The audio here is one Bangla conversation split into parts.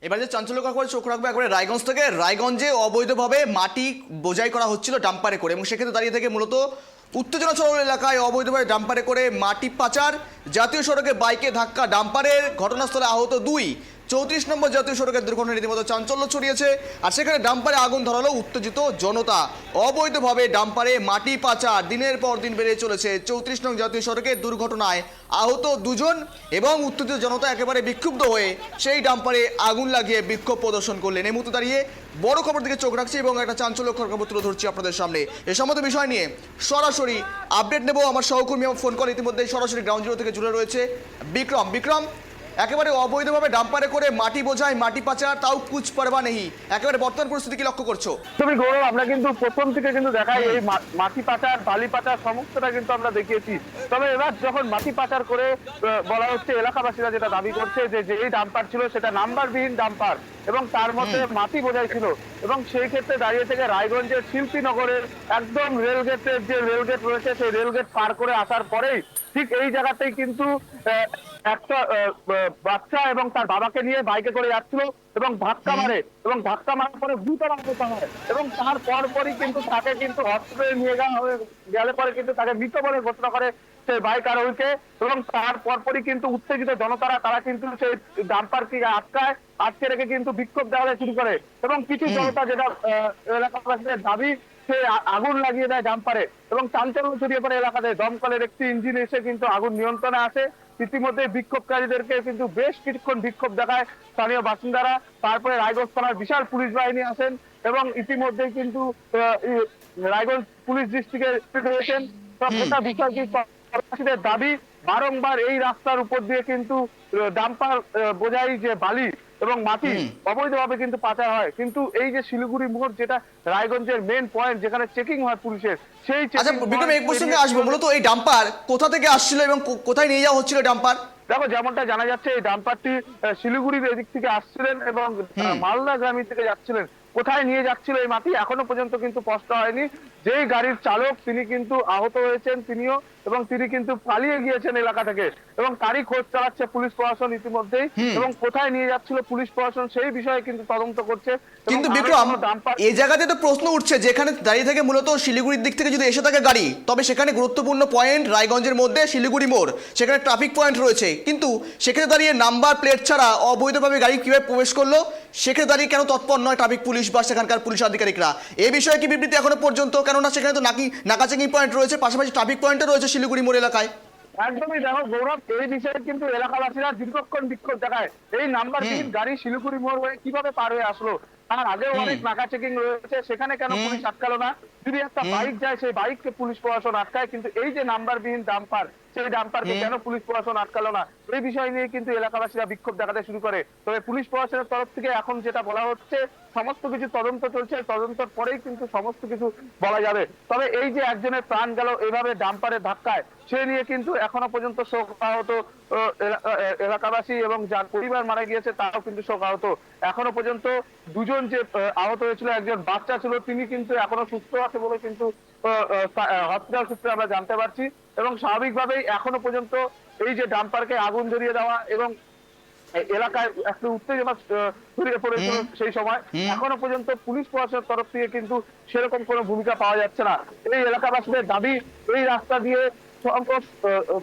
এবার যে চাঞ্চল্যকর খবরে চোখ রাখবে একবারে রায়গঞ্জ থেকে। রায়গঞ্জে অবৈধভাবে মাটি বোঝাই করা হচ্ছিল ডাম্পারে করে, এবং সেক্ষেত্রে দাঁড়িয়ে থেকে মূলত উত্তেজনা ছড়ানো এলাকায় অবৈধভাবে ডাম্পারে করে মাটি পাচার, জাতীয় সড়কে বাইকে ধাক্কা ডাম্পারের, ঘটনাস্থলে আহত 2। 34 নম্বর জাতীয় সড়কের দুর্ঘটনা রীতিমতো চাঞ্চল্য ছড়িয়েছে, আর সেখানে ডাম্পারে আগুন ধরালো উত্তেজিত জনতা। অবৈধভাবে ডাম্পারে মাটি পাচার দিনের পর দিন বেড়ে চলেছে। 34 নং জাতীয় সড়কের দুর্ঘটনায় আহত 2 জন এবং উত্তেজিত জনতা একেবারে বিক্ষুব্ধ হয়ে সেই ডাম্পারে আগুন লাগিয়ে বিক্ষোভ প্রদর্শন করলেন। এই মুহূর্তে দাঁড়িয়ে বড় খবর দিকে চোখ রাখছি এবং একটা চাঞ্চল্যকর খবর তুলে ধরছি আপনাদের সামনে। এ সমস্ত বিষয় নিয়ে সরাসরি আপডেট নেব। আমার সহকর্মী আমার ফোন কল ইতিমধ্যে সরাসরি গ্রাউন্ড জিরো থেকে জুড়ে রয়েছে বিক্রম। একেবারে অবৈধভাবে ডাম্পারে করে মাটি বোঝায়, মাটি পাচার, তাও কুছ পরবা নেই। একেবারে বর্তমান পরিস্থিতি কি লক্ষ্য করছো? তুমি গৌরব, আমরা কিন্তু প্রথম থেকে কিন্তু দেখাই এই মাটি পাচার, বালি পাচার সমস্তটা কিন্তু আমরা দেখিয়েছি। তবে এবার যখন মাটি পাচার করে বলা হচ্ছে, এলাকাবাসীরা যেটা দাবি করছে যে যেই ডাম্পার ছিল সেটা নাম্বারবিহীন ডাম্পার এবং তার মধ্যে মাটি বোঝাই ছিল, এবং সেই ক্ষেত্রে দাঁড়িয়ে থেকে রায়গঞ্জের শিল্পীনগরের একদম রেলগেটের যে রেলগেট রয়েছে সেই রেলগেট পার করে আসার পরেই ঠিক এই জায়গাতেই কিন্তু একটা বাচ্চা এবং তার বাবাকে নিয়ে বাইকে করে যাচ্ছিল এবং ধাক্কা মারে, এবং ধাক্কা মারার পরে গুরুতর আহত হয়, এবং তার পরপরই কিন্তু তাকে কিন্তু হসপিটালে নিয়ে গেলে পরে কিন্তু তাকে মৃত বলে ঘোষণা করে সেই বাইক আরোহীকে। এবং তার পরপরই কিন্তু উত্তেজিত জনতারা তারা কিন্তু সেই ডাম্পারকে আটকে রেখে কিন্তু বিক্ষোভ দেওয়া শুরু করে, এবং কিছু জনতা যেটা এলাকাবাসীদের দাবি সে আগুন লাগিয়ে দেয় ডাম্পারে, এবং চাঞ্চল্য ছড়িয়ে পড়ে এলাকাতে। দমকলের একটি ইঞ্জিন এসে কিন্তু আগুন নিয়ন্ত্রণে আসে। ইতিমধ্যে বিক্ষোভকারীদেরকে কিন্তু বেশ কিছুক্ষণ বিক্ষোভ দেখায় স্থানীয় বাসিন্দারা। তারপরে রায়গঞ্জ থানার বিশাল পুলিশ বাহিনী আসেন এবং ইতিমধ্যে কিন্তু রায়গঞ্জ পুলিশ ডিস্ট্রিক্টে হয়েছেন। গোটা বিষয়টি প্রবাসীদের দাবি, বারংবার এই রাস্তার উপর দিয়ে কিন্তু ডাম্পার বোঝাই যে বালি এবং মাটি অবৈধভাবে কিন্তু পাচার হয়, কিন্তু এই যে শিলিগুড়ি মোড় যেটা রায়গঞ্জের মেন পয়েন্ট যেখানে চেকিং হয় পুলিশের, সেই আচ্ছা বিক্রম, এই প্রসঙ্গে আসবো। মূলত এই ডাম্পার কোথা থেকে আসছিল এবং কোথায় নিয়ে যাওয়া হচ্ছিল ডাম্পার? দেখো, যেমনটা জানা যাচ্ছে এই ডাম্পারটি শিলিগুড়ির এদিক থেকে আসছিলেন এবং মালদা গ্রামীণ থেকে যাচ্ছিলেন। কোথায় নিয়ে যাচ্ছিল এই মাটি এখনো পর্যন্ত কিন্তু স্পষ্ট হয়নি। যেই গাড়ির চালক তিনি কিন্তু আহত হয়েছেন তিনিও, এবং তিনি কিন্তু পালিয়ে গিয়েছেন এলাকা থেকে, এবং তারই খোঁজ চালাচ্ছে পুলিশ প্রশাসন ইতিমধ্যেই, এবং কোথায় নিয়ে যাচ্ছিল পুলিশ প্রশাসন সেই বিষয়ে কিন্তু তদন্ত করছে। কিন্তু বিক্রম, এই জায়গাতে তো প্রশ্ন উঠছে, যেখানে দাঁড়িয়ে থেকে মূলত শিলিগুড়ির দিক থেকে যদি এসে থাকে গাড়ি, তবে সেখানে গুরুত্বপূর্ণ পয়েন্ট রায়গঞ্জের মধ্যে শিলিগুড়ি মোড়, সেখানে ট্রাফিক পয়েন্ট রয়েছে, কিন্তু সেখানে দাঁড়িয়ে নাম্বার প্লেট ছাড়া অবৈধভাবে গাড়ি কিভাবে প্রবেশ করলো, সেখানে দাঁড়িয়ে কেন তৎপর নয় ট্রাফিক পুলিশ বা সেখানকার পুলিশ আধিকারিকরা? এই বিষয়ে কি বিবৃতি এখনো পর্যন্ত? কেননা সেখানে তো নাকা চেকিং পয়েন্ট রয়েছে, পাশাপাশি ট্রাফিক পয়েন্টও রয়েছে শিলিগুড়ি মোড় এলাকায়। একদমই। দেখো গৌরব, এই বিষয়ে কিন্তু এলাকাবাসীরা দীর্ঘক্ষণ বিক্ষোভ দেখায়। এই নাম্বারবিহীন গাড়ি শিলিগুড়ি মোড় হয়ে কিভাবে পার হয়ে আসলো? তার আগেও অনেক নাকা চেকিং রয়েছে, সেখানে কেন পুলিশ আটকালো না? যদি একটা বাইক যায় সেই বাইককে পুলিশ প্রশাসন আটকায়, কিন্তু এই যে নাম্বারবিহীন ডাম্পার, সেই ডাম্পারকে কেন পুলিশ প্রশাসন আটকালো না? এই বিষয় নিয়ে কিন্তু এলাকাবাসীরা বিক্ষোভ দেখাতে শুরু করে। তবে পুলিশ প্রশাসনের তরফ থেকে এখন যেটা বলা হচ্ছে, সমস্ত কিছু তদন্ত চলছে, তদন্তের পরেই কিন্তু সমস্ত কিছু বলা যাবে। তবে এই যে একজনের প্রাণ গেল এইভাবে ডাম্পারের ধাক্কায়, সে নিয়ে কিন্তু এখনো পর্যন্ত শোকাহত এলাকাবাসী, এবং যার পরিবার মারা গিয়েছে তারাও কিন্তু শোকাহত। এখনো পর্যন্ত 2 জন যে আহত হয়েছিল, একজন বাচ্চা ছিল, তিনি কিন্তু এখনো সুস্থ আছে বলে কিন্তু হসপিটাল সূত্রে আমরা জানতে পারছি। এবং স্বাভাবিকভাবেই এখনো পর্যন্ত এই যে ডাম্পারকে আগুন ধরিয়ে দেওয়া এবং এলাকায় একটা উত্তেজনা ছড়িয়ে পড়েছিল সেই সময়, এখনো পর্যন্ত পুলিশ প্রশাসনের তরফ থেকে কিন্তু সেরকম কোনো ভূমিকা পাওয়া যাচ্ছে না। এই এলাকাবাসীদের দাবি, এই রাস্তা দিয়ে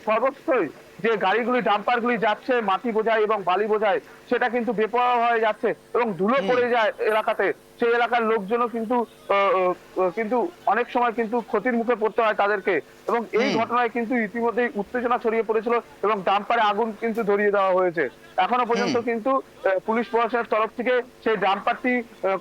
সর্বত্রই যে গাড়িগুলি ডাম্পারগুলি যাচ্ছে মাটি বোঝায় এবং বালি বোঝায়, সেটা কিন্তু বেপরোয়া হয়ে যাচ্ছে এবং ধুলো পড়ে যায় এলাকাতে। সেই এলাকার লোকজনও কিন্তু অনেক সময় কিন্তু ক্ষতির মুখে পড়তে হয় তাদেরকে, এবং এই ঘটনায় কিন্তু ইতিমধ্যেই উত্তেজনা ছড়িয়ে পড়েছিল এবং ডাম্পারে আগুন কিন্তু ধরিয়ে দেওয়া হয়েছে। এখনো পর্যন্ত কিন্তু পুলিশ প্রশাসনের তরফ থেকে সেই ডাম্পারটি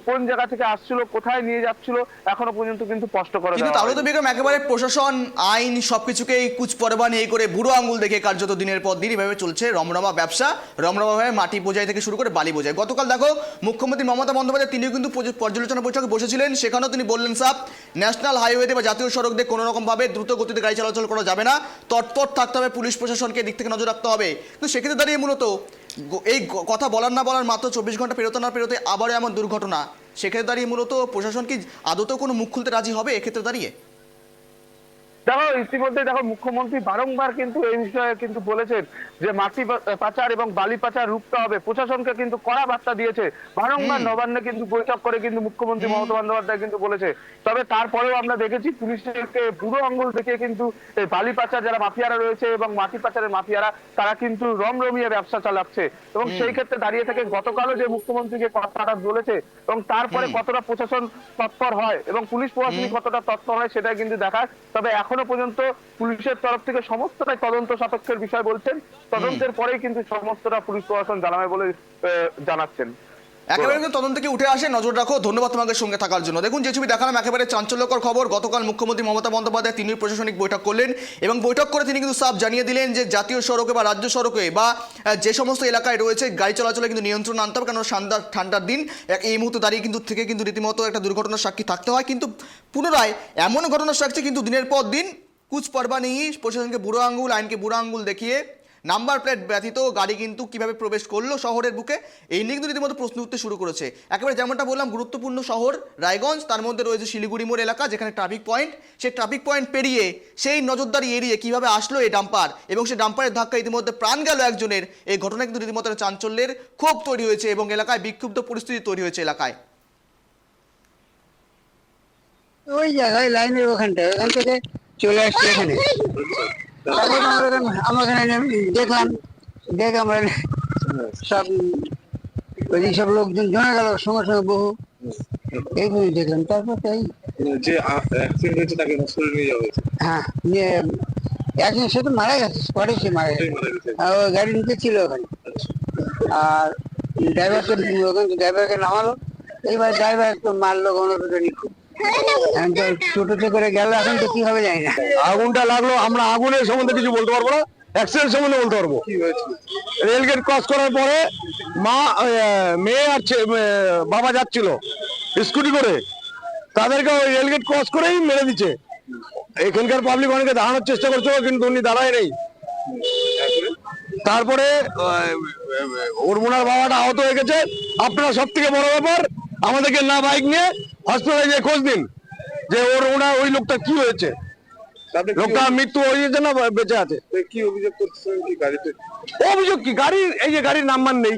কোন জায়গা থেকে আসছিল, কোথায় নিয়ে যাচ্ছিল, এখনো পর্যন্ত কিন্তু স্পষ্ট করে দেওয়া হয়নি। কিন্তু তাহলে তো বিক্রম একেবারে প্রশাসন আইন সবকিছুকেই কুচ পরবা নেই করে বুড়ো আঙুল দেখে কার্যত দিনের পর দিন এভাবে চলছে রমরমা ব্যবসা, রমরমাভাবে মাটি বোঝাই থেকে শুরু করে বালি বোঝাই। গতকাল দেখো মুখ্যমন্ত্রী মমতা বন্দ্যোপাধ্যায় তিনিও কিন্তু পর্যালোচনা বৈঠকে বসেছিলেন, সেখানেও তিনি বললেন সাপ ন্যাশনাল হাইওয়েতে বা জাতীয় সড়ক দিয়ে কোনো রকমভাবে দ্রুত গতিতে গাড়ি চলাচল করা যাবে না, তৎপর থাকতে হবে, পুলিশ প্রশাসনকে দিক থেকে নজর রাখতে হবে। কিন্তু সেক্ষেত্রে দাঁড়িয়ে মূলত এই কথা বলার না বলার মাত্র 24 ঘন্টা পেরোতে না পেরোতে আবারও এমন দুর্ঘটনা, সেক্ষেত্রে দাঁড়িয়ে মূলত প্রশাসন কি আদতেও কোনো মুখ খুলতে রাজি হবে এক্ষেত্রে দাঁড়িয়ে? দেখো ইতিমধ্যে দেখো মুখ্যমন্ত্রী বারংবার কিন্তু এই বিষয়ে কিন্তু বলেছেন যে মাটি পাচার এবং বালি পাচার রুখতে হবে, প্রশাসনকে কিন্তু কড়া বার্তা দিয়েছে বারংবার। নবান্নে কিন্তু বৈঠক করে কিন্তু মুখ্যমন্ত্রী মমতা বন্দ্যোপাধ্যায় কিন্তু বলেছে। তবে তারপরেও আমরা দেখেছি পুলিশকে বুড়ো আঙ্গুল দেখিয়ে কিন্তু এই বালি পাচার যারা মাফিয়ারা রয়েছে এবং মাটি পাচারের মাফিয়ারা তারা কিন্তু রমরমিয়ে ব্যবসা চালাচ্ছে। এবং সেই ক্ষেত্রে দাঁড়িয়ে থেকে গতকালও যে মুখ্যমন্ত্রীকে কথাটা বলেছে এবং তারপরে কতটা প্রশাসন তৎপর হয় এবং পুলিশ প্রশাসনিক কতটা তৎপর হয় সেটা কিন্তু দেখার। তবে এখনো পর্যন্ত পুলিশের তরফ থেকে সমস্তটাই তদন্ত সাপেক্ষের বিষয় বলছেন, তদন্তের পরেই কিন্তু সমস্তটা পুলিশ প্রশাসন জানাবে বলে জানাচ্ছেন। একেবারে কিন্তু তদন্ত থেকে উঠে আসে, নজর রাখো। ধন্যবাদ তোমাকে সঙ্গে থাকার জন্য। দেখুন যে ছবি দেখালাম একেবারে চাঞ্চল্যকর খবর। গতকাল মুখ্যমন্ত্রী মমতা বন্দ্যোপাধ্যায় তিনি প্রশাসনিক বৈঠক করলেন এবং বৈঠক করে তিনি কিন্তু সাফ জানিয়ে দিলেন যে জাতীয় সড়কে বা রাজ্য সড়কে বা যে সমস্ত এলাকায় রয়েছে গাড়ি চলাচলে কিন্তু নিয়ন্ত্রণ আনতে হবে, কারণ ঠান্ডার দিন এই মুহূর্তে দাঁড়িয়ে কিন্তু থেকে কিন্তু রীতিমতো একটা দুর্ঘটনার সাক্ষী থাকতে হয়। কিন্তু পুনরায় এমন ঘটনার সাক্ষী কিন্তু দিনের পর দিন কুচ পরবা নেই, প্রশাসনকে বুড়ো আঙ্গুল, আইনকে বুড়ো আঙ্গুল দেখিয়ে নাম্বার প্লেট ব্যতীত গাড়ি কিন্তু কিভাবে প্রবেশ করলো শহরের বুকে, এই নিয়ে কিন্তু রীতিমতো প্রশ্ন উঠতে শুরু করেছে। একেবারে যেমনটা বললাম গুরুত্বপূর্ণ শহর রায়গঞ্জ, তার মধ্যে রয়েছে শিলিগুড়ি মোড় এলাকা যেখানে ট্রাফিক পয়েন্ট, সেই ট্রাফিক পয়েন্ট পেরিয়ে সেই নজরদারি এড়িয়ে কিভাবে আসলো এই ডাম্পার এবং সেই ডাম্পারের ধাক্কা ইতিমধ্যে প্রাণ গেল একজনের। এই ঘটনায় কিন্তু রীতিমতো চাঞ্চল্যের ক্ষোভ তৈরি হয়েছে এবং এলাকায় বিক্ষুব্ধ পরিস্থিতি তৈরি হয়েছে এলাকায়। ওই জায়গায় লাইনের ওখান থেকে চলে আসছে এখানে। তারপর আমরা এখানে দেখলাম, দেখে আমরা সব ওই সব লোকজন জমে গেল সঙ্গে সঙ্গে বহু, এইগুলো দেখলাম। তারপর তাই যে অ্যাক্সিডেন্ট হয়েছে তাকে হসপিটালে নিয়ে যাওয়া হয়েছে। হ্যাঁ, নিয়ে একজন সে তো মারা গেছে, স্পটে সে মারা গেছে। আর ওই গাড়ি নিচে ছিল ওখানে, আর ড্রাইভারকে নামালো। এইবার ড্রাইভার তো মারলো গণপিটুনি খুব। টোটোতে করে গেল, এখন তো কি হবে জানি না। আগুনটা লাগলো, আমরা আগুনের সম্বন্ধে কিছু বলতে পারবো না, অ্যাক্সিডেন্ট সম্বন্ধে বলতে পারবো। রেলগেট ক্রস করার পরে মেয়ে আর বাবা যাচ্ছিল স্কুটি করে, তাদেরকে ওই রেলগেট ক্রস করেই মেরে দিচ্ছে। এখানকার পাবলিক অনেকে দাঁড়ানোর চেষ্টা করছিল কিন্তু উনি দাঁড়ায় নেই। তারপরে ওর মোনার বাবাটা আহত হয়ে গেছে। আপনারা সব থেকে বড় ব্যাপার আমাদেরকে না বাইক নিয়ে হসপিটালে গিয়ে খোঁজ দিন যে ওই লোকটা কি হয়েছে, লোকটা মৃত্যু হয়েছে না বেঁচে আছে। কি অভিযোগ করতেছেন কি গাড়িতে? অভিযোগ কি, গাড়ির এই যে গাড়ির নাম্বার নেই,